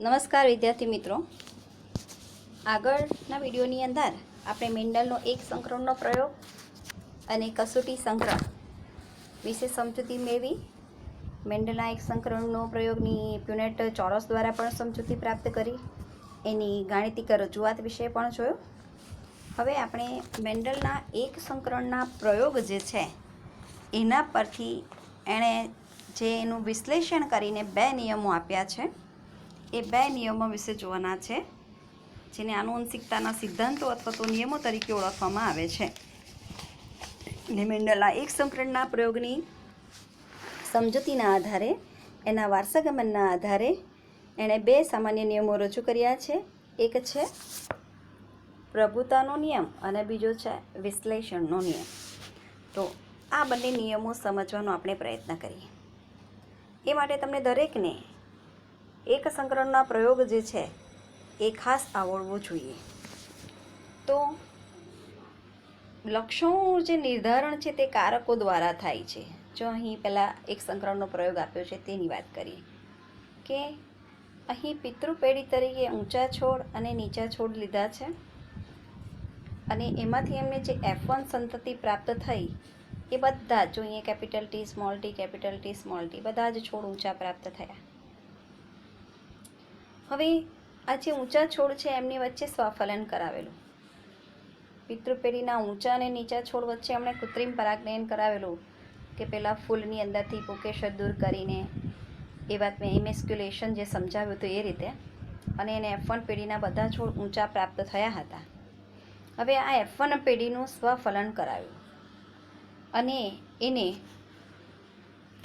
નમસ્કાર વિદ્યાર્થી મિત્રો, આગળના વિડીયોની અંદર આપણે મેન્ડલનો એક સંકરણનો પ્રયોગ અને કસોટી સંગ્રહ વિશે સમજૂતી મેળવી. મેન્ડલના એક સંકરણનો પ્રયોગની પ્યુનેટ ચોરસ દ્વારા પણ સમજૂતી પ્રાપ્ત કરી, એની ગાણિતિક રજૂઆત વિશે પણ જોયું. હવે આપણે મેન્ડલના એક સંકરણના પ્રયોગ જે છે એના પરથી એણે જે એનું વિશ્લેષણ કરીને બે નિયમો આપ્યા છે એ બે નિયમો વિશે જોવાના છે, જેને આનુવંશિકતાના સિદ્ધાંતો અથવા તો નિયમો તરીકે ઓળખવામાં આવે છે. મેન્ડલના એક સંકરણના પ્રયોગની સમજૂતીના આધારે, એના વારસાગમનના આધારે એણે બે સામાન્ય નિયમો રજૂ કર્યા છે. એક છે પ્રભુતાનો નિયમ અને બીજો છે વિશ્લેષણનો નિયમ. તો આ બંને નિયમો સમજવાનો આપણે પ્રયત્ન કરીએ. એ માટે તમને દરેકને એક સંકરણના પ્રયોગ જે છે એ ખાસ આવડવો જોઈએ. તો લક્ષણોનું જે નિર્ધારણ છે તે કારકો દ્વારા થાય છે. જો અહીં પહેલાં એક સંકરણનો પ્રયોગ આપ્યો છે તેની વાત કરીએ કે અહીં પિતૃપેઢી તરીકે ઊંચા છોડ અને નીચા છોડ લીધા છે, અને એમાંથી એમને જે F1 સંતતિ પ્રાપ્ત થઈ એ બધા જ, જો અહીંયા capital T small t capital T small t, બધા જ છોડ ઊંચા પ્રાપ્ત થયા. હવે આ જે ઊંચા છોડ છે એમની વચ્ચે સ્વફલન કરાવેલું, પિતૃપેઢીના ઊંચા અને નીચા છોડ વચ્ચે એમણે કૃત્રિમ પરાગનયન કરાવેલું કે પેલા ફૂલની અંદરથી પુકેશર દૂર કરીને, એ વાત મેં ઇમેસ્ક્યુલેશન જે સમજાવ્યું હતું એ રીતે, અને એને F1 પેઢીના બધા છોડ ઊંચા પ્રાપ્ત થયા હતા. હવે આ F1 પેઢીનું સ્વફલન કરાવ્યું અને એને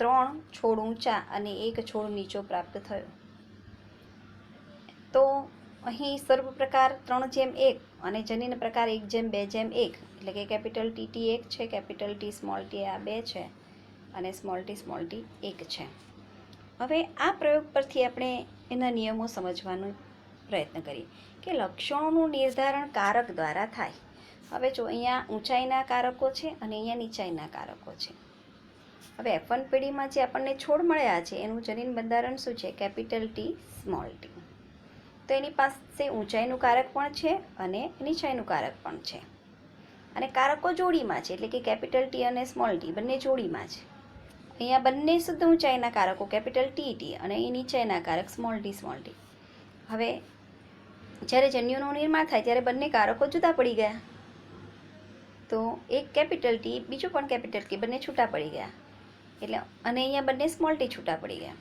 3 છોડ ઊંચા અને 1 છોડ નીચો પ્રાપ્ત થયો. તો અહીં સર્વ પ્રકાર 3:1 અને જનીન પ્રકાર 1:2:1, એટલે કે કેપિટલ TT 1 છે, કેપિટલ T સ્મોલ t આ 2 છે અને સ્મોલ t 1 છે. હવે આ પ્રયોગ પરથી આપણે એના નિયમો સમજવાનો પ્રયત્ન કરીએ કે લક્ષણોનું નિર્ધારણ કારક દ્વારા થાય. હવે જો અહીંયા ઊંચાઈના કારકો છે અને અહીંયા નીચાઈના કારકો છે. હવે F1 પેઢીમાં જે આપણને છોડ મળ્યા છે એનું જનીન બંધારણ શું છે? Capital T small t. તો એની પાસે ઊંચાઈનું કારક પણ છે અને નીચાઈનું કારક પણ છે, અને કારકો જોડીમાં છે, એટલે કે કેપિટલ T અને સ્મોલ t બંને જોડીમાં છે. અહીંયા બંને શુદ્ધ ઊંચાઈના કારકો કેપિટલ TT અને અહીં નીચાઈના કારક સ્મોલ t. હવે જ્યારે જન્યુનું નિર્માણ થાય ત્યારે બંને કારકો જુદા પડી ગયા, તો એક કેપિટલ T બીજું પણ કેપિટલ T બંને છૂટા પડી ગયા, એટલે અને અહીંયા બંને સ્મોલ t છૂટા પડી ગયા.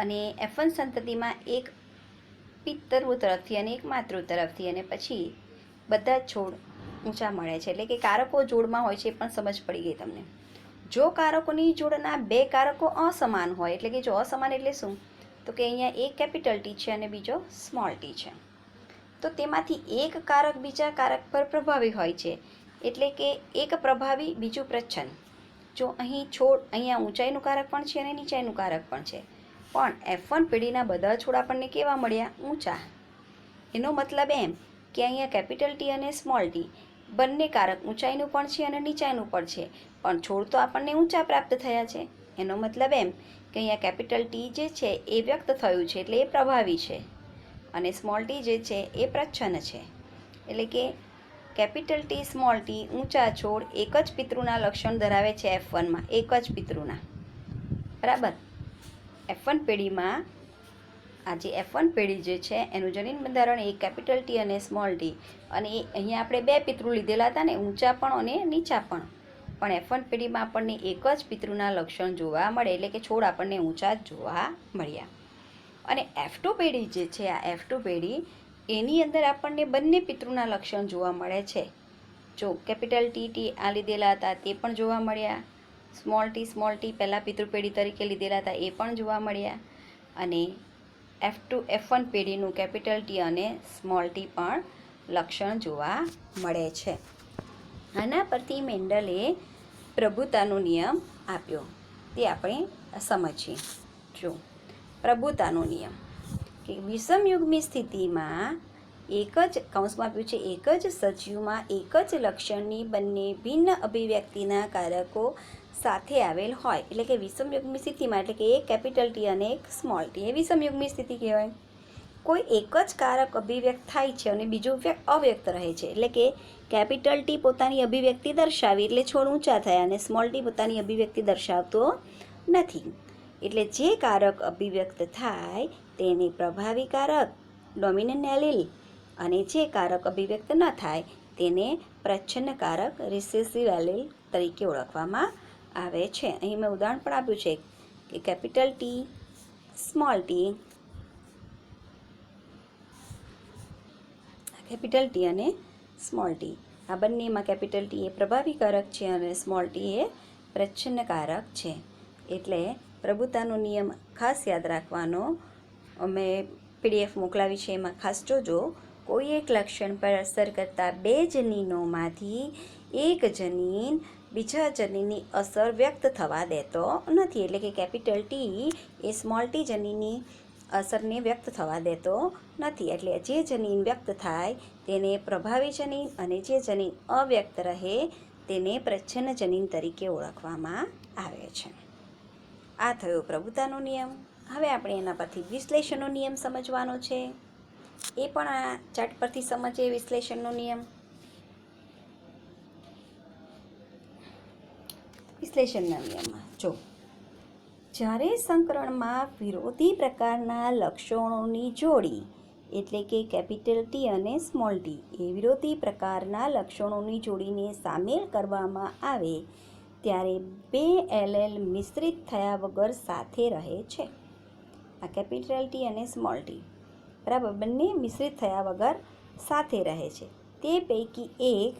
અને F1 સંતતિમાં એક પિતૃ તરફથી અને એક માતૃ તરફથી, અને પછી બધા જ છોડ ઊંચા મળે છે, એટલે કે કારકો જોડમાં હોય છે. એ પણ સમજ પડી ગઈ તમને. જો કારકોની જોડના બે કારકો અસમાન હોય, એટલે કે જો અસમાન એટલે શું, તો કે અહીંયા એક કેપિટલ T છે અને બીજો સ્મોલ t છે, તો તેમાંથી એક કારક બીજા કારક પર પ્રભાવી હોય છે, એટલે કે એક પ્રભાવી બીજું પ્રચ્છન્ન. જો અહીં છોડ, અહીંયા ઊંચાઈનું કારક પણ છે અને નીચાઈનું કારક પણ છે, પણ F1 પેઢીના બધા છોડ આપણને કેવા મળ્યા? ઊંચા. એનો મતલબ એમ કે અહીંયા કેપિટલ T અને સ્મોલ t બંને કારક ઊંચાઈનું પણ છે અને નીચાઈનું પણ છે, પણ છોડ તો આપણને ઊંચા પ્રાપ્ત થયા છે. એનો મતલબ એમ કે અહીંયા કેપિટલ T જે છે એ વ્યક્ત થયું છે, એટલે એ પ્રભાવી છે, અને સ્મોલ t જે છે એ પ્રચ્છન્ન છે. એટલે કે કેપિટલ T સ્મોલ t ઊંચા છોડ એક જ પિતૃના લક્ષણ ધરાવે છે F1માં, એક જ પિતૃના. બરાબર. F1 પેઢીમાં આ જે F1 પેઢી જે છે એનું જનીન બંધારણ એક કેપિટલ T અને સ્મોલ t, અને અહીંયા આપણે બે પિતૃ લીધેલા હતા ને, ઊંચા પણ અને નીચા પણ. પણ F1 પેઢીમાં આપણને એક જ પિતૃના લક્ષણ જોવા મળે, એટલે કે છોડ આપણને ઊંચા જ જોવા મળ્યા. અને F2 પેઢી જે છે, આ F2 પેઢી, એની અંદર આપણને બંને પિતૃના લક્ષણ જોવા મળે છે. જો કેપિટલ TT આ લીધેલા હતા તે પણ જોવા મળ્યા, સ્મોલ t પહેલાં પિતૃપેઢી તરીકે લીધેલા હતા એ પણ જોવા મળ્યા, અને F1 પેઢીનું કેપિટલ T અને સ્મોલ t પણ લક્ષણ જોવા મળે છે. આના પરથી મેન્ડલે પ્રભુતાનો નિયમ આપ્યો, તે આપણે સમજીએ. જો પ્રભુતાનો નિયમ કે વિષમયુગ્મી સ્થિતિમાં એક જ, કૌંસમાં આપ્યું છે, એક જ સજીવમાં એક જ લક્ષણની બંને ભિન્ન અભિવ્યક્તિના કારકો સાથે આવેલ હોય, એટલે કે વિષમયુગ્મી સ્થિતિમાં, એટલે કે એક કેપિટલ T અને એક સ્મોલ t, એ વિષમયુગ્મી સ્થિતિ કહેવાય. કોઈ એક જ કારક અભિવ્યક્ત થાય છે અને બીજું અવ્યક્ત રહે છે. એટલે કે કેપિટલ ટી પોતાની અભિવ્યક્તિ દર્શાવી એટલે છોડ ઊંચા થયા અને સ્મોલ ટી પોતાની અભિવ્યક્તિ દર્શાવતો નથી. એટલે જે કારક અભિવ્યક્ત થાય તેને પ્રભાવી કારક ડોમિનન્ટ એલીલ અને જે કારક અભિવ્યક્ત ન થાય તેને પ્રચ્છન્ન કારક રિસેસિવ એલીલ તરીકે ઓળખવામાં આવે છે. અહીં મેં ઉદાહરણ પણ આપ્યું છે કે capital T, small T, capital T અને સ્મોલ ટી આ બંનેમાં કેપિટલ ટી એ પ્રભાવી કારક છે અને સ્મોલ ટી એ પ્રચ્છન્ન કારક છે. એટલે પ્રભુતાનો નિયમ ખાસ યાદ રાખવાનો. અમે PDF મોકલાવી છે એમાં ખાસ જોજો. કોઈ એક લક્ષણ પર અસર કરતા બે જનીનોમાંથી એક જનીન બીજા જનીનની અસર વ્યક્ત થવા દેતો નથી. એટલે કે કેપિટલ ટી એ સ્મોલ ટી જનીનની અસરને વ્યક્ત થવા દેતો નથી. એટલે જે જનીન વ્યક્ત થાય તેને પ્રભાવી જનીન અને જે જનીન અવ્યક્ત રહે તેને પ્રચ્છન્ન જનીન તરીકે ઓળખવામાં આવે છે. આ થયો પ્રભુતાનો નિયમ. હવે આપણે એના પરથી વિશ્લેષણનો નિયમ સમજવાનો છે. એ પણ આ ચાર્ટ પરથી સમજીએ વિશ્લેષણનો નિયમ. વિશ્લેષણના નિયમમાં જો જ્યારે સંકરણમાં વિરોધી પ્રકારના લક્ષણોની જોડી એટલે કે કેપિટલ ટી અને સ્મોલ ટી એ વિરોધી પ્રકારના લક્ષણોની જોડીને સામેલ કરવામાં આવે ત્યારે બે એલેલ મિશ્રિત થયા વગર સાથે રહે છે. આ કેપિટલ ટી અને સ્મોલ ટી બરાબર બંને મિશ્રિત થયા વગર સાથે રહે છે. તે પૈકી એક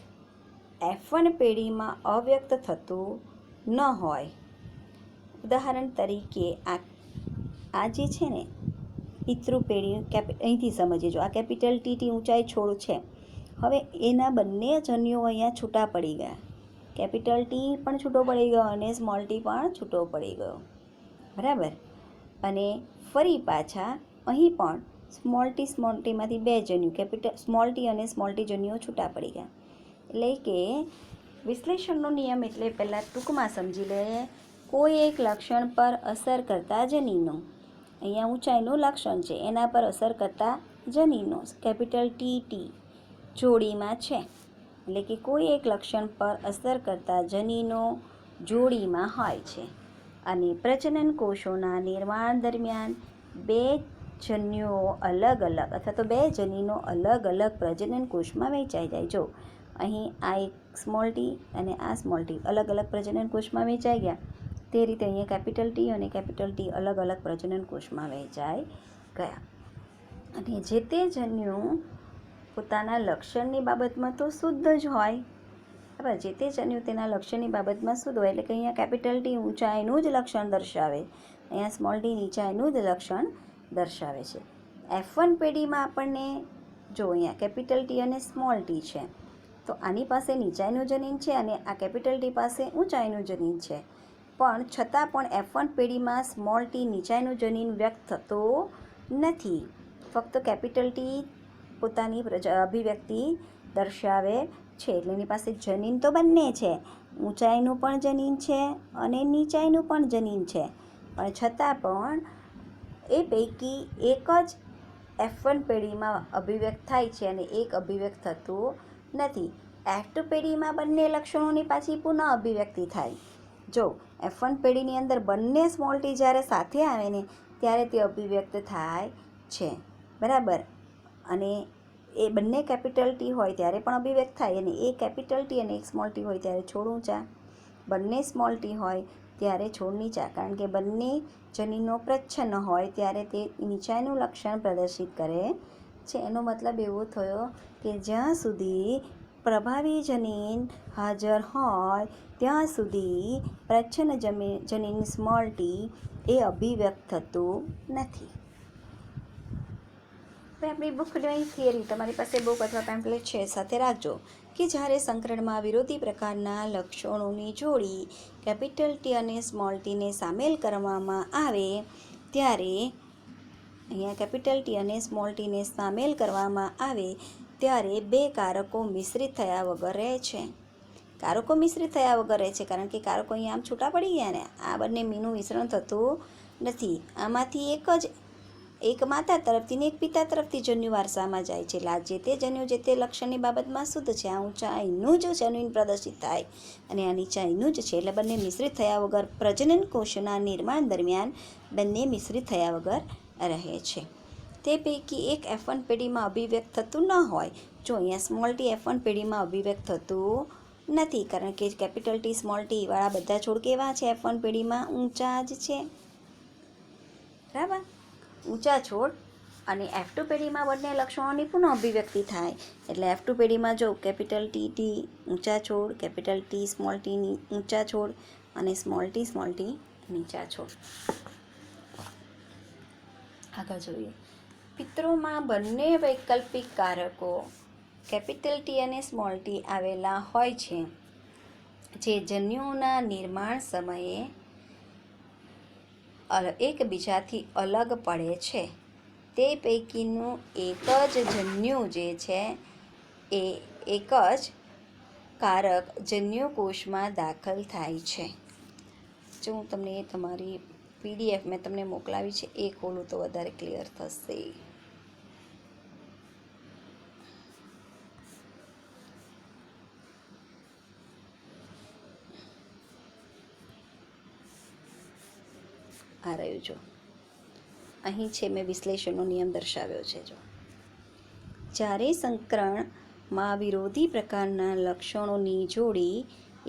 F1 પેઢીમાં અવ્યક્ત થતું ન હોય. ઉદાહરણ તરીકે આ જે છે ને પિતૃ પેઢી અહીંથી સમજીએ. જો આ કેપિટલ ટી ઊંચાઈ છોડ છે. હવે એના બંને જન્યુઓ અહીંયા છૂટા પડી ગયા. કેપિટલ ટી પણ છૂટો પડી ગયો અને સ્મોલ ટી પણ છૂટો પડી ગયો. બરાબર. અને ફરી પાછા અહીં પણ સ્મોલ ટીમાંથી બે જન્યુ સ્મોલ ટી અને સ્મોલ ટી જન્યુઓ છૂટા પડી ગયા. એટલે કે વિશ્લેષણનો નિયમ એટલે પહેલાં ટૂંકમાં સમજી લઈએ. કોઈ એક લક્ષણ પર અસર કરતા જનીનો, અહીંયા ઊંચાઈનું લક્ષણ છે એના પર અસર કરતા જનીનો કેપિટલ ટી જોડીમાં છે. એટલે કે કોઈ એક લક્ષણ પર અસર કરતા જનીનો જોડીમાં હોય છે અને પ્રજનન કોષોના નિર્માણ દરમિયાન બે જન્યુઓ અલગ અલગ અથવા તો બે જનીનો અલગ અલગ પ્રજનન કોષમાં વહેંચાઈ જાય. જો અહીં આ એક સ્મોલ ટી અને આ સ્મોલ ટી અલગ અલગ પ્રજનન કોષમાં વહેંચાઈ ગયા. તે રીતે અહીંયા કેપિટલ ટી અને કેપિટલ ટી અલગ અલગ પ્રજનન કોષમાં વહેંચાઈ ગયા. અને જે તે જન્યુ પોતાના લક્ષણની બાબતમાં તો શુદ્ધ જ હોય. બરાબર. જે તે જન્યુ તેના લક્ષણની બાબતમાં શુદ્ધ હોય. એટલે કે અહીંયા કેપિટલ ટી ઊંચાઈનું જ લક્ષણ દર્શાવે, અહીંયા સ્મોલ ટી નીચાઈનું જ લક્ષણ દર્શાવે છે. F1 પેઢીમાં આપણને જો અહીંયા કેપિટલ ટી અને સ્મોલ ટી છે તો આની પાસે નીચાઈનું જનીન છે અને આ કેપિટલ ટી પાસે ઊંચાઈનું જનીન છે. પણ છતાં પણ F1 પેઢીમાં સ્મોલ ટી નીચાઈનું જનીન વ્યક્ત થતો નથી. ફક્ત કેપિટલ ટી પોતાની અભિવ્યક્તિ દર્શાવે છે. એટલે એની પાસે જનીન તો બંને છે, ઊંચાઈનું પણ જનીન છે અને નીચાઈનું પણ જનીન છે. પણ છતાં પણ એ પૈકી એક જ F1 પેઢીમાં અભિવ્યક્ત થાય છે અને એક અભિવ્યક્ત થતું નથી. F2 પેઢીમાં બંને લક્ષણોની પાછી પુનઃ અભિવ્યક્તિ થાય. જો F1 પેઢીની અંદર બંને સ્મોલ ટી જ્યારે સાથે આવે ને ત્યારે તે અભિવ્યક્ત થાય છે. બરાબર. અને એ બંને કેપિટલ ટી હોય ત્યારે પણ અભિવ્યક્ત થાય અને એ કેપિટલ ટી અને એક સ્મોલ ટી હોય ત્યારે છોડ ઊંચા, બંને સ્મોલ ટી હોય ત્યારે છોડ નીચા. કારણ કે બંને જનીનો પ્રચ્છન્ન હોય ત્યારે તે નીચાઈનું લક્ષણ પ્રદર્શિત કરે છે. એનો મતલબ એવો થયો કે જ્યાં સુધી પ્રભાવી જનીન હાજર હોય ત્યાં સુધી પ્રચ્છન્ન જનીન સ્મોલ ટી એ અભિવ્યક્ત થતું નથી. હવે આપણી બુકની થિયરી તમારી પાસે બુક અથવા પેમ્પલેટ છે સાથે રાખજો કે જ્યારે સંકરણમાં વિરોધી પ્રકારના લક્ષણોની જોડી કેપિટલ ટી અને સ્મોલ ટીને સામેલ કરવામાં આવે ત્યારે અહીંયા કેપિટલ ટી અને સ્મોલ ટીને સામેલ કરવામાં આવે ત્યારે બે કારકો મિશ્રિત થયા વગર રહે છે. કારકો મિશ્રિત થયા વગર રહે છે કારણ કે કારકો અહીંયા આમ છૂટા પડી ગયા ને આ બંને મીનું મિશ્રણ થતું નથી. આમાંથી એક જ એક માતા તરફથી ને એક પિતા તરફથી જન્યુ વારસામાં જાય છે. એટલે આ જે તે જન્યુ જે તે લક્ષણની બાબતમાં શુદ્ધ છે. આ ઊંચાઈનું જ જન્યુન પ્રદર્શિત થાય અને આ નીચાઈનું જ છે. એટલે બંને મિશ્રિત થયા વગર પ્રજનન કોષના નિર્માણ દરમિયાન બંને મિશ્રિત થયા વગર રહે છે. તે પૈકી એક F1 પેઢીમાં અભિવ્યક્ત થતું ન હોય. જો અહીંયા સ્મોલ ટી F1 પેઢીમાં અભિવ્યક્ત થતું નથી, કારણ કે કેપિટલ ટી સ્મોલ ટી વાળા બધા છોડ કેવા છે? F1 પેઢીમાં ઊંચા જ છે, બરાબર. ઊંચા છોડ અને F2 પેઢીમાં બંને લક્ષણોની પુનઃ અભિવ્યક્તિ થાય. એટલે F2 પેઢીમાં જો કેપિટલ ટી ઊંચા છોડ, કેપિટલ ટી સ્મોલ ટી ઊંચા છોડ અને સ્મોલ ટી નીચા છોડ. આગળ જોઈએ. પિતૃમાં બંને વૈકલ્પિક કારકો કેપિટલ ટી અને સ્મોલ ટી આવેલા હોય છે, જે જન્યુઓના નિર્માણ સમયે એકબીજાથી અલગ પડે છે. તે પૈકીનું એક જ જન્યુ જે છે એ એક જ કારક જન્યુકોષમાં દાખલ થાય છે. જો હું તમને તમારી PDF મેં તમને મોકલાવી છે એ ખોલું તો વધારે ક્લિયર થશે. આ રહ્યું જો, અહીં છે મેં વિશ્લેષણનો નિયમ દર્શાવ્યો છે. જો જ્યારે સંકરણમાં વિરોધી પ્રકારના લક્ષણોની જોડી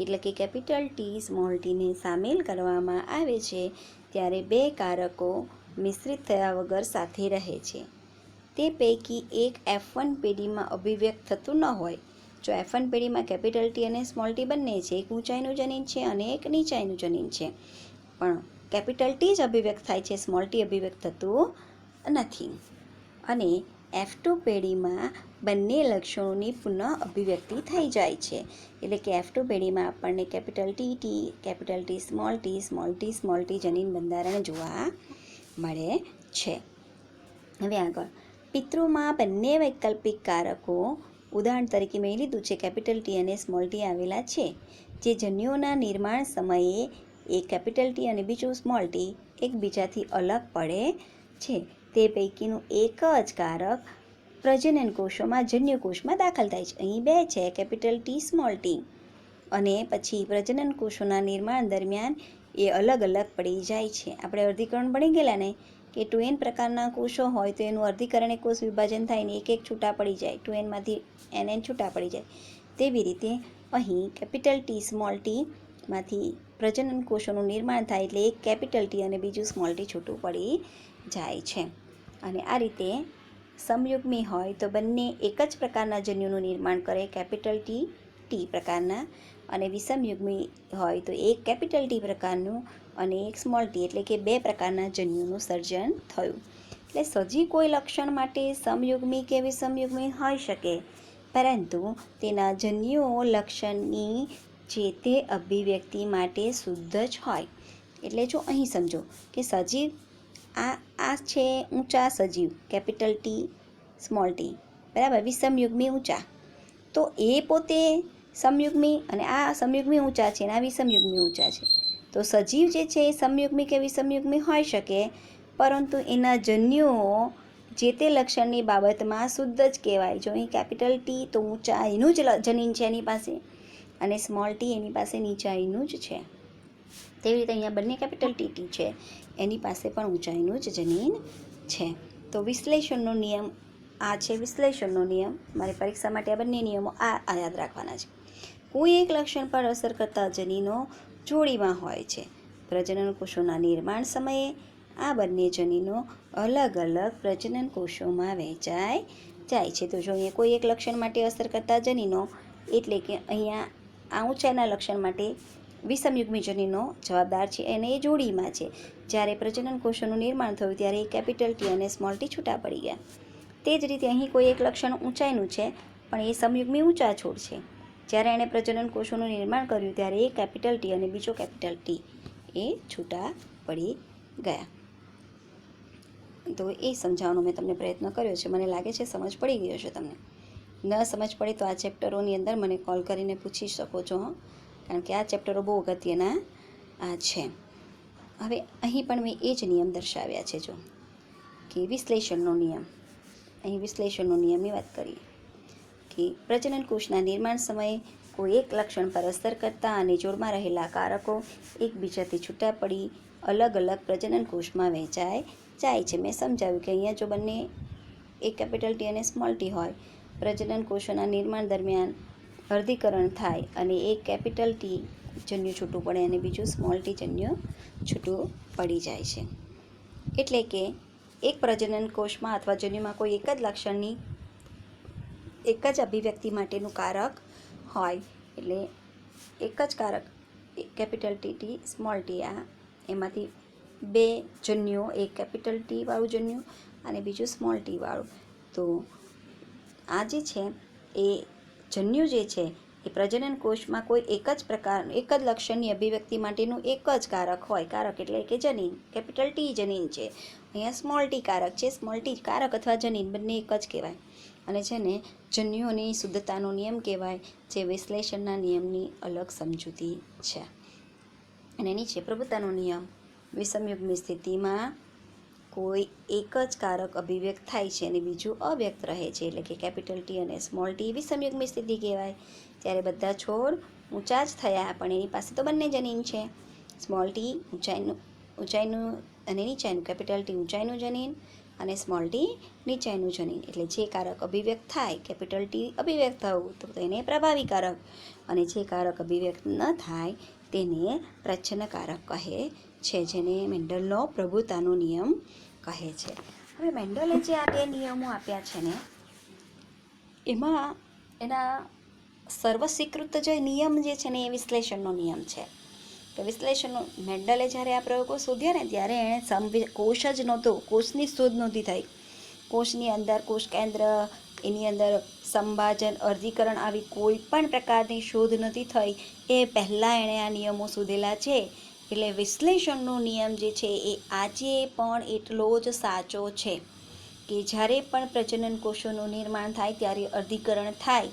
એટલે કે કેપિટલ ટી સ્મોલ ટીને સામેલ કરવામાં આવે છે, ત્યારે બે કારકો મિશ્રિત થયા વગર સાથે રહે છે. તે પૈકી એક F1 પેઢીમાં અભિવ્યક્ત થતું ન હોય. જો F1 પેઢીમાં કેપિટલ ટી અને સ્મોલ ટી બંને છે, એક ઊંચાઈનું જનીન છે અને એક નીચાઈનું જનીન છે, પણ કેપિટલ ટી જ અભિવ્યક્ત થાય છે, સ્મોલ ટી અભિવ્યક્ત થતું નથી. અને F2 પેઢીમાં બંને લક્ષણોની પુનઃ અભિવ્યક્તિ થઈ જાય છે. એટલે કે F2 પેઢીમાં આપણને capital T, capital T small T જનીન બંધારણ જોવા મળે છે. હવે આગળ, પિતૃમાં બંને વૈકલ્પિક કારકો, ઉદાહરણ તરીકે મેં લીધું છે કેપિટલ ટી અને સ્મોલ ટી આવેલા છે, જે જન્યુઓના નિર્માણ સમયે એક કેપિટલ ટી અને બીજું સ્મોલ ટી એકબીજાથી અલગ પડે છે. તે પૈકીનું એક જ કારક પ્રજનન કોષોમાં જન્યુકોષમાં દાખલ થાય છે. અહીં બે છે, કેપિટલ ટી સ્મોલ ટી, અને પછી પ્રજનન કોષોના નિર્માણ દરમિયાન એ અલગ અલગ પડી જાય છે. આપણે અર્ધીકરણ ભણી ગયેલા ને કે 2n પ્રકારના કોષો હોય તો એનું અર્ધીકરણ એક કોષ વિભાજન થાય ને એક છૂટા પડી જાય, 2n માંથી nn છૂટા પડી જાય. તેવી રીતે અહીં કેપિટલ ટી સ્મોલ ટીમાંથી પ્રજનન કોષોનું નિર્માણ થાય એટલે એક કેપિટલ ટી અને બીજું સ્મોલ ટી છૂટું પડી જાય છે. અને આ રીતે સમયુગ્મી હોય તો બંને એક જ પ્રકારના જન્યુનું નિર્માણ કરે, કેપિટલ ટી પ્રકારના, અને વિષમયુગ્મી હોય તો એક કેપિટલ ટી પ્રકારનું અને એક સ્મોલ ટી, એટલે કે બે પ્રકારના જન્યુનું સર્જન થયું. એટલે સજી કોઈ લક્ષણ માટે સમયુગ્મી કે વિષમયુગ્મી હોઈ શકે, પરંતુ તેના જન્યુઓ લક્ષણની જે તે અભિવ્યક્તિ માટે શુદ્ધ જ હોય. એટલે જો અહીં સમજો કે સજીવ આ છે ઊંચા સજીવ કેપિટલ ટી સ્મોલ ટી, બરાબર, વિષમયુગ્મી ઊંચા, તો એ પોતે સમયુગ્મી અને આ સમયુગ્મી ઊંચા છે અને આ વિષમયુગ્મી ઊંચા છે. તો સજીવ જે છે એ સમયુગ્મી કે વિષમયુગ્મી હોઈ શકે, પરંતુ એના જન્યુઓ જે તે લક્ષણની બાબતમાં શુદ્ધ જ કહેવાય. જો અહીં કેપિટલ ટી તો ઊંચાઈનું જ જનીન છે એની પાસે, અને સ્મોલ ટી એની પાસે નીચાઈનું જ છે. તેવી રીતે અહીંયા બંને કેપિટલ ટી છે, એની પાસે પણ ઊંચાઈનું જ જનીન છે. તો વિશ્લેષણનો નિયમ આ છે. વિશ્લેષણનો નિયમ મારી પરીક્ષા માટે આ બંને નિયમો આ યાદ રાખવાના છે. કોઈ એક લક્ષણ પર અસર કરતા જનીનો જોડીમાં હોય છે. પ્રજનન કોષોના નિર્માણ સમયે આ બંને જનીનો અલગ અલગ પ્રજનન કોષોમાં વહેંચાઈ જાય છે. તો જો અહીંયા કોઈ એક લક્ષણ માટે અસર કરતા જનીનો, એટલે કે અહીંયા આ ઊંચાઈના લક્ષણ માટે વિષમયુગ્મી જનીનો જવાબદાર છે અને એ જોડીમાં છે. જ્યારે પ્રજનન કોષોનું નિર્માણ થયું ત્યારે એ કેપિટલ ટી અને સ્મોલ ટી છૂટા પડી ગયા. તે જ રીતે અહીં કોઈ એક લક્ષણ ઊંચાઈનું છે, પણ એ સમયુગ્મી ઊંચા છોડ છે. જ્યારે એણે પ્રજનન કોષોનું નિર્માણ કર્યું ત્યારે એ કેપિટલ ટી અને બીજો કેપિટલ ટી એ છૂટા પડી ગયા. તો એ સમજાવવાનો મેં તમને પ્રયત્ન કર્યો છે. મને લાગે છે સમજ પડી ગયો છે તમને. ન સમજ પડે તો આ ચેપ્ટરોની અંદર મને કોલ કરીને પૂછી શકો છો, કારણ કે આ ચેપ્ટરો બહુ અગત્યના છે. હવે અહીં પણ મેં એ જ નિયમ દર્શાવ્યા છે. જો કે વિશ્લેષણનો નિયમ. અહીં વિશ્લેષણનો નિયમની વાત કરીએ કે પ્રજનન કોષના નિર્માણ સમયે કોઈ એક લક્ષણ પર અસર કરતા અને જોડમાં રહેલા કારકો એકબીજાથી છૂટા પડી અલગ અલગ પ્રજનન કોષમાં વહેંચાય જાય છે. મેં સમજાવ્યું કે અહીંયા જો બંને એક કેપિટલ ટી અને સ્મોલ ટી હોય, પ્રજનન કોષોના નિર્માણ દરમિયાન અર્ધીકરણ થાય અને એક કેપિટલ ટી જન્યુ છૂટું પડે અને બીજું સ્મોલ ટી જન્યુ છૂટું પડી જાય છે. એટલે કે એક પ્રજનન કોષમાં અથવા જન્યુમાં કોઈ એક જ લક્ષણની એક જ અભિવ્યક્તિ માટેનું કારક હોય, એટલે એક જ કારક કેપિટલ ટી સ્મોલ ટી, આ એમાંથી બે જન્યુઓ, એક કેપિટલ ટી વાળું જન્યુ અને બીજું સ્મોલ ટી વાળું. તો આ જે છે એ જન્યુ જે છે એ પ્રજનન કોષમાં કોઈ એક જ લક્ષણની અભિવ્યક્તિ માટેનું એક જ કારક હોય. કારક એટલે કે જનીન, કેપિટલ ટી જનીન છે, અહીંયા સ્મોલ ટી કારક છે. સ્મોલ ટી કારક અથવા જનીન બંને એક જ કહેવાય અને જેને જન્યુઓની શુદ્ધતાનો નિયમ કહેવાય, જે વિશ્લેષણના નિયમની અલગ સમજૂતી છે. અને નીચે પ્રભુતાનો નિયમ. વિષમયુગ્મની સ્થિતિમાં કોઈ એક જ કારક અભિવ્યક્ત થાય છે અને બીજું અવ્યક્ત રહે છે, એટલે કે કેપિટલ ટી અને સ્મોલ ટી વિષમયુગ્મની સ્થિતિ કહેવાય. ત્યારે બધા છોડ ઊંચા જ થયા, પણ એની પાસે તો બંને જનીન છે. સ્મોલ ટી ઊંચાઈનું અને નીચાઈનું, કેપિટલ ટી ઊંચાઈનું જનીન અને સ્મોલ ટી નીચાઈનું જનીન. એટલે જે કારક અભિવ્યક્ત થાય, કેપિટલ ટી અભિવ્યક્ત થવું, તો તેને પ્રભાવી કારક, અને જે કારક અભિવ્યક્ત ન થાય તેને પ્રચ્છન્નકારક કહે છે, જેને મેન્ડલનો પ્રભુતાનો નિયમ કહે છે. હવે મેન્ડલે જે આ બે નિયમો આપ્યા છે ને, એમાં એના સર્વસ્વીકૃત જે નિયમ જે છે ને એ વિશ્લેષણનો નિયમ છે. તો વિશ્લેષણનો મેન્ડલે જ્યારે આ પ્રયોગો શોધ્યા ને ત્યારે એણે કોષ જ નહોતો, કોષની શોધ નહોતી થઈ. કોષની અંદર, કોષ કેન્દ્ર, એની અંદર સંભાજન, અર્ધીકરણ આવી કોઈ પણ પ્રકારની શોધ નથી થઈ. એ પહેલાં એણે આ નિયમો શોધેલા છે. એટલે વિશ્લેષણનો નિયમ જે છે એ આજે પણ એટલો જ સાચો છે કે જ્યારે પણ પ્રજનન કોષોનું નિર્માણ થાય ત્યારે અર્ધીકરણ થાય.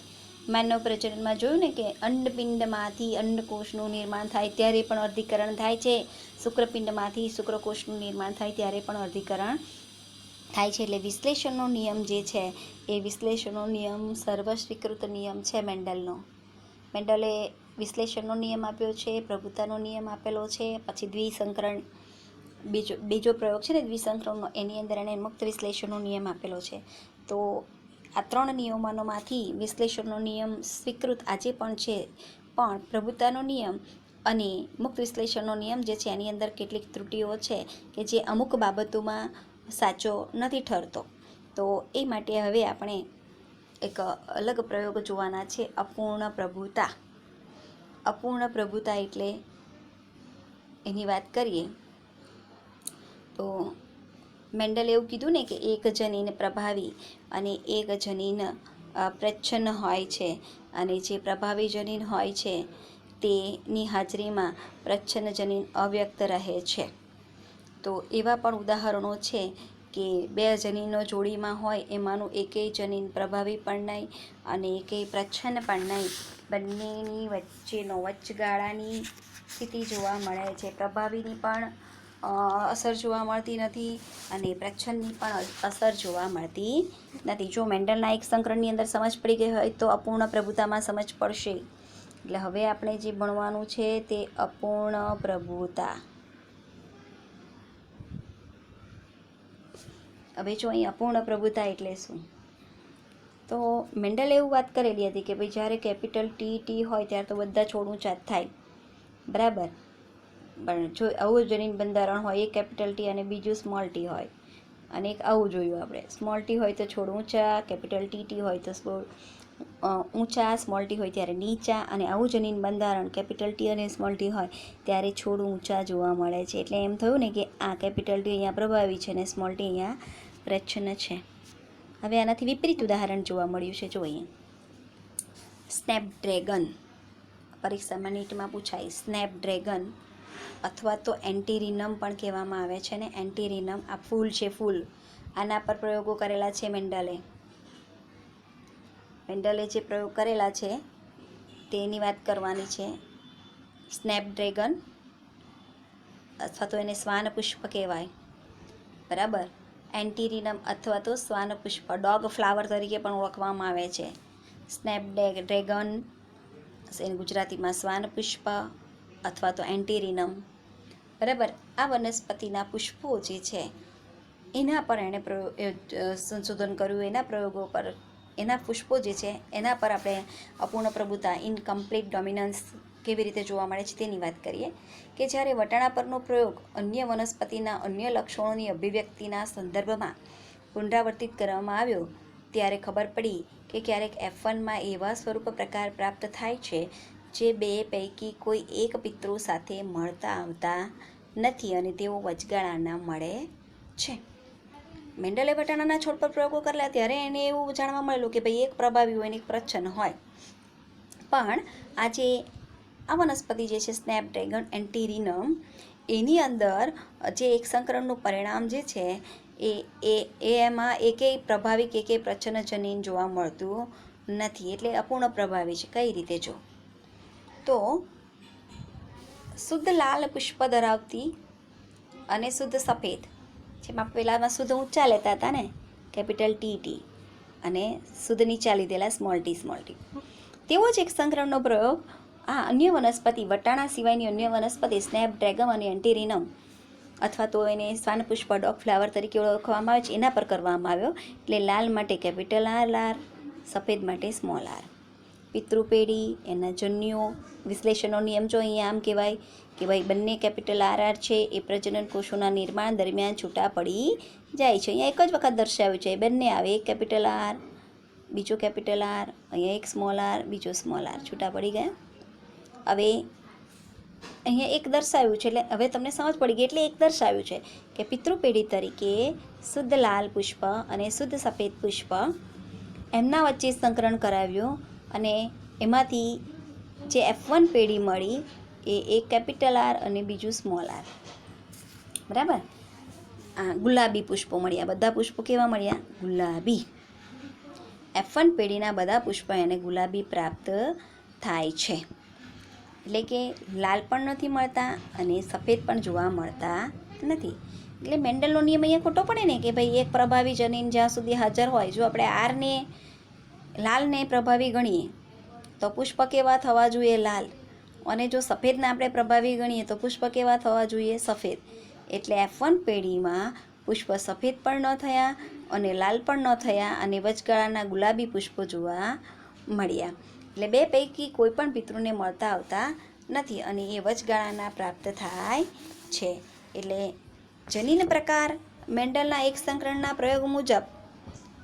માનવ પ્રજનનમાં જોયું ને કે અંડપિંડમાંથી અંડકોષનું નિર્માણ થાય ત્યારે પણ અર્ધીકરણ થાય છે. શુક્રપિંડમાંથી શુક્રકોષનું નિર્માણ થાય ત્યારે પણ અર્ધીકરણ થાય છે. એટલે વિશ્લેષણનો નિયમ જે છે એ વિશ્લેષણનો નિયમ સર્વસ્વીકૃત નિયમ છે મેન્ડલનો. મેન્ડલે વિશ્લેષણનો નિયમ આપ્યો છે, પ્રભુતાનો નિયમ આપેલો છે, પછી દ્વિસંકરણ બીજો પ્રયોગ છે ને દ્વિસંકરણનો, એની અંદર એને મુક્ત વિશ્લેષણનો નિયમ આપેલો છે. તો આ ત્રણ નિયમોમાંથી વિશ્લેષણનો નિયમ સ્વીકૃત આજે પણ છે, પણ પ્રભુતાનો નિયમ અને મુક્ત વિશ્લેષણનો નિયમ જે છે એની અંદર કેટલીક ત્રુટીઓ છે કે જે અમુક બાબતોમાં સાચો નથી ઠરતો. તો એ માટે હવે આપણે એક અલગ પ્રયોગ જોવાના છે, અપૂર્ણ પ્રભુતા. અપૂર્ણ પ્રભુતા એટલે એની વાત કરીએ તો મેન્ડલે એવું કીધું ને કે એક જનીન પ્રભાવી અને એક જનીન પ્રચ્છન્ન હોય છે, અને જે પ્રભાવી જનીન હોય છે તેની હાજરીમાં પ્રચ્છન્ન જનીન અવ્યક્ત રહે છે. તો એવા પણ ઉદાહરણો છે કે બે જનીનો જોડીમાં હોય, એમાંનું એકેય જનીન પ્રભાવી પણ નહીં અને એકેય પ્રચ્છન્ન પણ નહીં. બંનેની વચ્ચેનો વચગાળાની સ્થિતિ જોવા મળે છે. પ્રભાવીની પણ અસર જોવા મળતી નથી અને પ્રચ્છન્નની પણ અસર જોવા મળતી નથી. જો મેન્ડલના એક સંકરણની અંદર સમજ પડી ગઈ હોય તો અપૂર્ણ પ્રભુતામાં સમજ પડશે. એટલે હવે આપણે જે ભણવાનું છે તે અપૂર્ણ પ્રભુતા. હવે જો અહીં અપૂર્ણ પ્રભુતા એટલે શું, તો મેન્ડલે એવું વાત કરેલી હતી કે ભાઈ જ્યારે કેપિટલ ટી હોય ત્યારે તો બધા છોડ ઊંચા જ થાય, બરાબર. પણ જો આવું જનીન બંધારણ હોય, એક કેપિટલ ટી અને બીજું સ્મોલ ટી હોય, અને એક આવું જોયું આપણે, સ્મોલ ટી હોય તો છોડ ઊંચા, કેપિટલ ટી હોય તો છોડ ઊંચા, સ્મોલ ટી હોય ત્યારે નીચા, અને આવું જનીન બંધારણ કેપિટલ ટી અને સ્મોલ ટી હોય ત્યારે છોડ ઊંચા જોવા મળે છે. એટલે એમ થયું ને કે આ કેપિટલ ટી અહીંયા પ્રભાવી છે અને સ્મોલ ટી અહીંયા પ્રચ્છન્ન છે. હવે આનાથી વિપરીત ઉદાહરણ જોવા મળ્યું છે. જોઈએ, સ્નેપડ્રેગન. પરીક્ષામાં નીટમાં પૂછાય, સ્નેપડ્રેગન અથવા તો એન્ટીરિનમ પણ કહેવામાં આવે છે ને. એન્ટીરિનમ આ ફૂલ છે, ફૂલ. આના પર પ્રયોગો કરેલા છે મેન્ડલે. મેન્ડલે જે પ્રયોગ કરેલા છે તેની વાત કરવાની છે. સ્નેપડ્રેગન અથવા તો એને શ્વાન પુષ્પ કહેવાય, બરાબર. એન્ટીરિનમ અથવા તો શ્વાનપુષ્પ, ડોગ ફ્લાવર તરીકે પણ ઓળખવામાં આવે છે. સ્નેપડ્રેગન, ગુજરાતીમાં શ્વાનપુષ્પ અથવા તો એન્ટીરિનમ. બરાબર. આ વનસ્પતિના પુષ્પો જે છે એના પર એણે સંશોધન કર્યું, એના પ્રયોગો પર, એના પુષ્પો જે છે એના પર આપણે અપૂર્ણ પ્રભુતા, ઇનકમ્પ્લીટ ડોમિનન્સ કેવી રીતે જોવા મળે છે તેની વાત કરીએ. કે જ્યારે વટાણા પરનો પ્રયોગ અન્ય વનસ્પતિના અન્ય લક્ષણોની અભિવ્યક્તિના સંદર્ભમાં પુનરાવર્તિત કરવામાં આવ્યો ત્યારે ખબર પડી કે ક્યારેક F1માં એવા સ્વરૂપ પ્રકાર પ્રાપ્ત થાય છે જે બે પૈકી કોઈ એક પિતૃ સાથે મળતા આવતા નથી અને તેઓ વચગાળાના મળે છે. મેન્ડલે વટાણાના છોડ પર પ્રયોગો કરેલા ત્યારે એને એવું જાણવા મળેલું કે ભાઈ એક પ્રભાવી હોય અને એક પ્રચ્છન્ન હોય. પણ આજે આ વનસ્પતિ જે છે સ્નેપડ્રેગન એન્ટીરિનમ, એની અંદર જે એક સંકરણનું પરિણામ જે છે એ એમાં એકેય પ્રભાવી કે એકેય પ્રચ્છન્ન જનીન જોવા મળતું નથી, એટલે અપૂર્ણ પ્રભાવી છે. કઈ રીતે જો તો શુદ્ધ લાલ પુષ્પ ધરાવતી અને શુદ્ધ સફેદ, જેમાં પહેલાંમાં શુદ્ધ ઊંચા લેતા હતા ને, કેપિટલ ટી અને શુદ્ધ નીચા લીધેલા સ્મોલ ટી. તેવો જ એક સંકરણનો પ્રયોગ આ અન્ય વનસ્પતિ, વટાણા સિવાયની અન્ય વનસ્પતિ સ્નેપડ્રેગન અને એન્ટીરિનમ અથવા તો એને શ્વાનપુષ્પ, ડોગ ફ્લાવર તરીકે ઓળખવામાં આવે છે, એના પર કરવામાં આવ્યો. એટલે લાલ માટે કેપિટલ આર, સફેદ માટે સ્મોલ આર. પિતૃપેઢી, એના જન્યુઓ, વિશ્લેષણનો નિયમ જો અહીંયા આમ કહેવાય કે ભાઈ બંને કેપિટલ આર છે એ પ્રજનન કોષોના નિર્માણ દરમિયાન છૂટા પડી જાય છે. અહીંયા એક જ વખત દર્શાવ્યું છે, બંને આવે, એક કેપિટલ આર, બીજો કેપિટલ આર, અહીંયા એક સ્મોલ આર, બીજો સ્મોલ આર, છૂટા પડી ગયા. હવે અહીંયા એક દર્શાવ્યું છે, એટલે હવે તમને સમજ પડી ગઈ. એટલે એક દર્શાવ્યું છે કે પિતૃપેઢી તરીકે શુદ્ધ લાલ પુષ્પ અને શુદ્ધ સફેદ પુષ્પ એમના વચ્ચે સંકરણ કરાવ્યું અને એમાંથી જે F1 પેઢી મળી એ એક કેપિટલ આર અને બીજું સ્મોલ આર. બરાબર. ગુલાબી પુષ્પો મળ્યા. બધા પુષ્પો કેવા મળ્યા? ગુલાબી. F1 પેઢીના બધા પુષ્પો એને ગુલાબી પ્રાપ્ત થાય છે. એટલે કે લાલ પણ નથી મળતા અને સફેદ પણ જોવા મળતા નથી. એટલે મેન્ડલનો નિયમ અહીંયા ખોટો પડે ને કે ભાઈ એક પ્રભાવી જનીન જ્યાં સુધી હાજર હોય, જો આપણે આરને લાલને પ્રભાવી ગણીએ તો પુષ્પ કેવા થવા જોઈએ? લાલ. અને જો સફેદને આપણે પ્રભાવી ગણીએ તો પુષ્પ કેવા થવા જોઈએ? સફેદ. એટલે F1 પેઢીમાં પુષ્પ સફેદ પણ ન થયા અને લાલ પણ ન થયા અને વચગાળાના ગુલાબી પુષ્પો જોવા મળ્યા. એટલે બે પૈકી કોઈ પણ પિતૃને મળતા આવતા નથી અને એ વચગાળાના પ્રાપ્ત થાય છે. એટલે જનીન પ્રકાર મેન્ડલના એક સંકરણના પ્રયોગ મુજબ,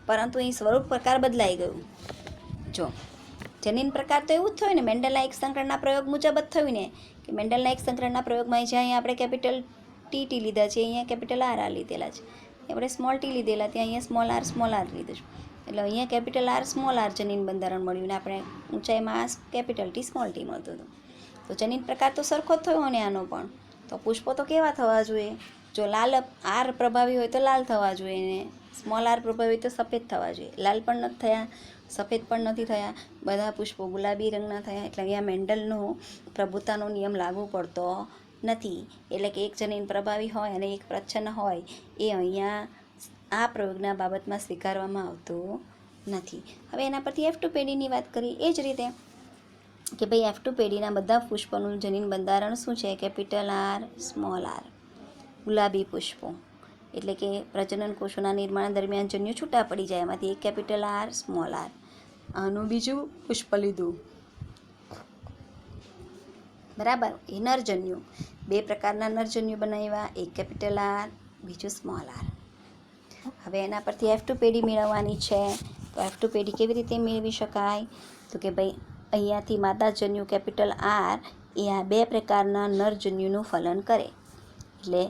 પરંતુ અહીં સ્વરૂપ પ્રકાર બદલાઈ ગયું. જો જનીન પ્રકાર તો એવું જ થયું ને, મેન્ડલના એક સંકરણના પ્રયોગ મુજબ જ થયું ને, કે મેન્ડલના એક સંકરણના પ્રયોગમાં જ્યાં અહીંયા આપણે કેપિટલ ટી લીધા છે, અહીંયા કેપિટલ આર લીધેલા છે, આપણે સ્મોલ ટી લીધેલા, ત્યાં અહીંયા સ્મોલ આર લીધું છે. એટલે અહીંયા કેપિટલ આર સ્મોલ આર જનીન બંધારણ મળ્યું ને આપણે ઊંચાઈમાં કેપિટલ ટી સ્મોલ ટી મળતું હતું. તો જનીન પ્રકાર તો સરખો જ થયો ને આનો પણ. તો પુષ્પો તો કેવા થવા જોઈએ? જો લાલ આર પ્રભાવી હોય તો લાલ થવા જોઈએ ને સ્મોલ આર પ્રભાવી હોય તો સફેદ થવા જોઈએ. લાલ પણ નથી થયા, સફેદ પણ નથી થયા, બધા પુષ્પો ગુલાબી રંગના થયા. એટલે અહીંયા મેન્ડલનો પ્રભુતાનો નિયમ લાગુ પડતો નથી. એટલે કે એક જનીન પ્રભાવી હોય અને એક પ્રચ્છન્ન હોય એ અહીંયા આ પ્રયોગના બાબતમાં સ્વીકારવામાં આવતું નથી. હવે એના પરથી F2 પેઢીની વાત કરી. એ જ રીતે કે ભાઈ F2 પેઢીના બધા પુષ્પોનું જનીન બંધારણ શું છે? Capital R, small R. ગુલાબી પુષ્પો એટલે કે પ્રજનન કોષોના નિર્માણ દરમિયાન જન્યુ છૂટા પડી જાય, એમાંથી એક કેપિટલ આર, સ્મોલ આર. આનું બીજું પુષ્પ લીધું. બરાબર. એ નરજન્યુ, બે પ્રકારના નરજન્યુ બનાવ્યા, એક કેપિટલ આર, બીજું સ્મોલ આર. હવે એના પરથી F2 પેઢી મેળવવાની છે. તો F2 પેઢી કેવી રીતે મેળવી શકાય? તો કે ભાઈ અહીંયાથી માદાજન્યુ કેપિટલ આર એ આ બે પ્રકારના નરજન્યુનું ફલન કરે. એટલે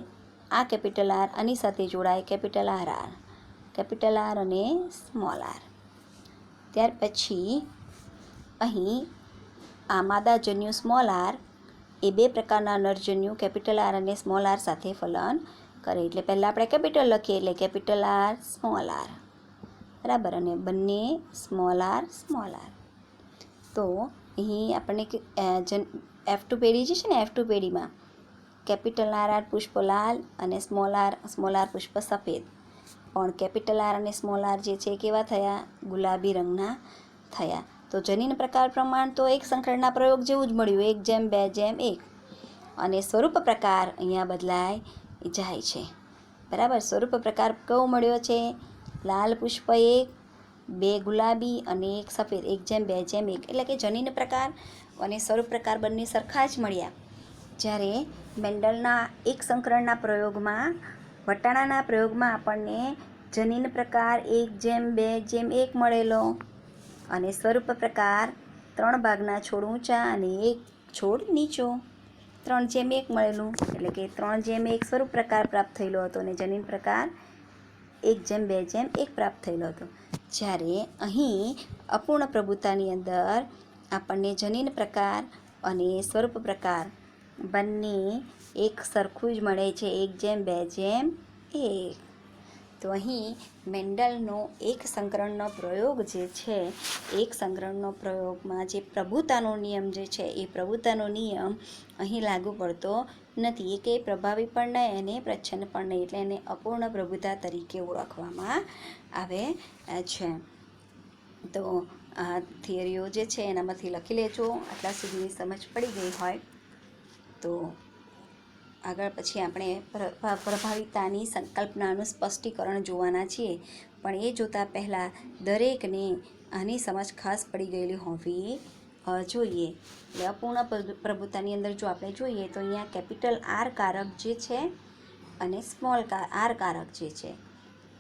આ કેપિટલ આર આની સાથે જોડાય, capital R R, capital R અને સ્મોલ આર. ત્યાર પછી અહીં આ માદાજન્યુ સ્મોલ આર એ બે પ્રકારના નરજન્યુ કેપિટલ આર અને સ્મોલ આર સાથે ફલન કરે. એટલે પહેલાં આપણે કેપિટલ લખીએ, એટલે કેપિટલ આર, સ્મોલ આર. બરાબર. અને બંને સ્મોલ આર, સ્મોલ આર. તો અહીં આપણને F2 પેઢી જે છે ને, F2 પેઢીમાં કેપિટલ આર આર પુષ્પ લાલ અને સ્મોલ આર પુષ્પ સફેદ. પણ કેપિટલ આર અને સ્મોલ આર જે છે કેવા થયા? ગુલાબી રંગના થયા. તો જનીન પ્રકાર પ્રમાણ તો એક સંકરણના પ્રયોગ જેવું જ મળ્યું, 1:2:1. અને સ્વરૂપ પ્રકાર અહીંયા બદલાઈ જાય છે. બરાબર, સ્વરૂપ પ્રકાર કેવો મળ્યો છે? લાલ પુષ્પ 1, 2 ગુલાબી અને 1 સફેદ, 1:2:1. એટલે કે જનીન પ્રકાર અને સ્વરૂપ પ્રકાર બંને સરખા જ મળ્યા. જ્યારે મેન્ડલના એક સંકરણના પ્રયોગમાં, વટાણાના પ્રયોગમાં આપણને જનીન પ્રકાર 1:2:1 મળેલો અને સ્વરૂપ પ્રકાર 3 ભાગના છોડ ઊંચા અને 1 છોડ નીચો, 3:1 મળેલું. એટલે કે 3:1 સ્વરૂપ પ્રકાર પ્રાપ્ત થયેલો હતો અને જનીન પ્રકાર 1:2:1 પ્રાપ્ત થયેલો હતો. જ્યારે અહીં અપૂર્ણ પ્રભુતાની અંદર આપણને જનીન પ્રકાર અને સ્વરૂપ પ્રકાર બંને એક સરખું જ મળે છે, 1:2:1. તો અહીં મેન્ડલનો એક સંકરણનો પ્રયોગ જે છે, એક સંકરણનો પ્રયોગમાં જે પ્રભુતાનો નિયમ જે છે એ પ્રભુતાનો નિયમ અહીં લાગુ પડતો નથી. એ કંઈ પ્રભાવી પણ નહીં અને પ્રચ્છન્ન પણ નહીં, એટલે એને અપૂર્ણ પ્રભુતા તરીકે ઓળખવામાં આવે છે. તો આ થિયરીઓ જે છે એનામાંથી લખી લેજો. આટલા સુધીની સમજ પડી ગઈ હોય તો આગળ પછી આપણે પ્રભાવિતાની સંકલ્પનાનું સ્પષ્ટીકરણ જોવાના છીએ. પણ એ જોતાં પહેલાં દરેકને આની સમજ ખાસ પડી ગયેલી હોવી જોઈએ. એટલે અપૂર્ણ પ્રભુતાની અંદર જો આપણે જોઈએ તો અહીંયા કેપિટલ આર કારક જે છે અને સ્મોલ આર કારક જે છે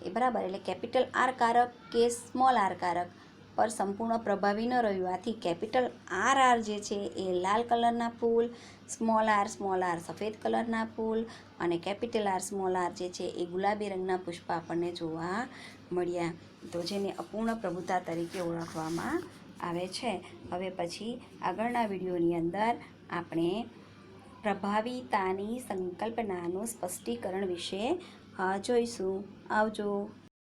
એ બરાબર, એટલે કેપિટલ આર કારક કે સ્મોલ આર કારક પર સંપૂર્ણ પ્રભાવી ન રહ્યું. આથી કેપિટલ આર જે છે એ લાલ કલરના ફૂલ, સ્મોલ આર સફેદ કલરના ફૂલ અને કેપિટલ આર સ્મોલ આર જે છે એ ગુલાબી રંગના પુષ્પ આપણને જોવા મળ્યા. તો જેને અપૂર્ણ પ્રભુતા તરીકે ઓળખવામાં આવે છે. હવે પછી આગળના વિડીયોની અંદર આપણે પ્રભાવિતાની સંકલ્પનાનું સ્પષ્ટીકરણ વિશે જોઈશું. આવજો.